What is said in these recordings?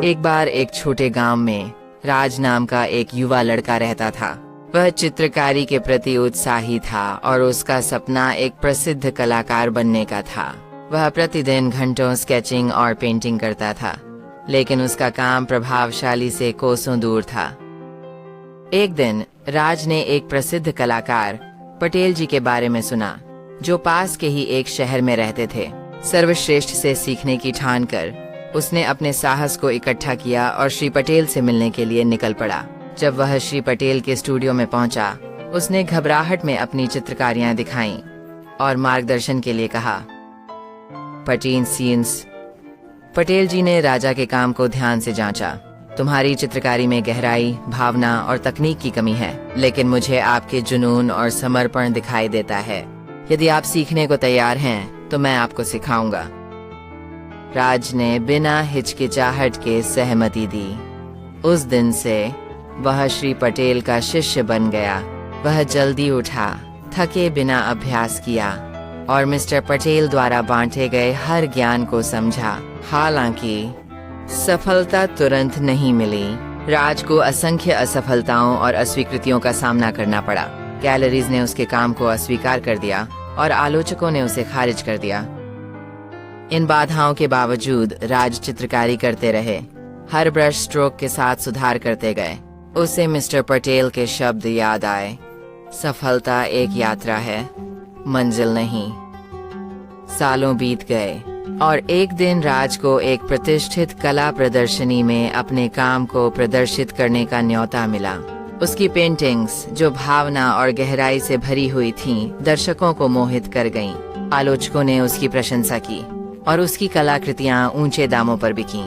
एक बार एक छोटे गांव में राज नाम का एक युवा लड़का रहता था। वह चित्रकारी के प्रति उत्साही था और उसका सपना एक प्रसिद्ध कलाकार बनने का था। वह प्रतिदिन घंटों स्केचिंग और पेंटिंग करता था, लेकिन उसका काम प्रभावशाली से कोसों दूर था। एक दिन राज ने एक प्रसिद्ध कलाकार पटेल जी के बारे में सुना, जो पास के ही एक शहर में रहते थे। सर्वश्रेष्ठ से सीखने की ठान कर उसने अपने साहस को इकट्ठा किया और श्री पटेल से मिलने के लिए निकल पड़ा। जब वह श्री पटेल के स्टूडियो में पहुंचा, उसने घबराहट में अपनी चित्रकारियां दिखाईं और मार्गदर्शन के लिए कहा। पटेल जी ने राजा के काम को ध्यान से जांचा। तुम्हारी चित्रकारी में गहराई, भावना और तकनीक की कमी है, लेकिन मुझे आपके जुनून और समर्पण दिखाई देता है। यदि आप सीखने को तैयार हैं, तो मैं आपको सिखाऊंगा। राज ने बिना हिचकिचाहट के सहमति दी। उस दिन से वह श्री पटेल का शिष्य बन गया। वह जल्दी उठा, थके बिना अभ्यास किया और मिस्टर पटेल द्वारा बांटे गए हर ज्ञान को समझा। हालांकि सफलता तुरंत नहीं मिली। राज को असंख्य असफलताओं और अस्वीकृतियों का सामना करना पड़ा। गैलरीज ने उसके काम को अस्वीकार कर दिया और आलोचकों ने उसे खारिज कर दिया। इन बाधाओं के बावजूद राज चित्रकारी करते रहे। हर ब्रश स्ट्रोक के साथ सुधार करते गए। उसे मिस्टर पटेल के शब्द याद आए, सफलता एक यात्रा है, मंजिल नहीं। सालों बीत गए और एक दिन राज को एक प्रतिष्ठित कला प्रदर्शनी में अपने काम को प्रदर्शित करने का न्योता मिला। उसकी पेंटिंग्स, जो भावना और गहराई से भरी हुई थीं, दर्शकों को मोहित कर गईं। आलोचकों ने उसकी प्रशंसा की और उसकी कलाकृतियां ऊंचे दामों पर बिकीं।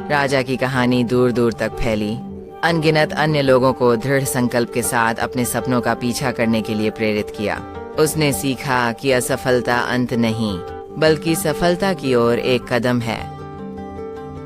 राजा की कहानी दूर दूर तक फैली। अनगिनत अन्य लोगों को दृढ़ संकल्प के साथ अपने सपनों का पीछा करने के लिए प्रेरित किया। उसने सीखा कि असफलता अंत नहीं, बल्कि सफलता की ओर एक कदम है।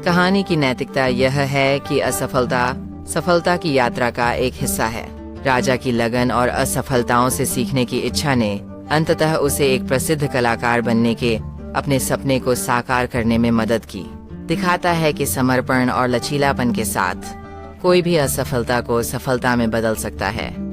कहानी की नैतिकता यह है कि असफलता सफलता की यात्रा का एक हिस्सा है। राजा की लगन और असफलताओं से सीखने की इच्छा ने अंततः उसे एक प्रसिद्ध कलाकार बनने के अपने सपने को साकार करने में मदद की। दिखाता है कि समर्पण और लचीलापन के साथ कोई भी असफलता को सफलता में बदल सकता है।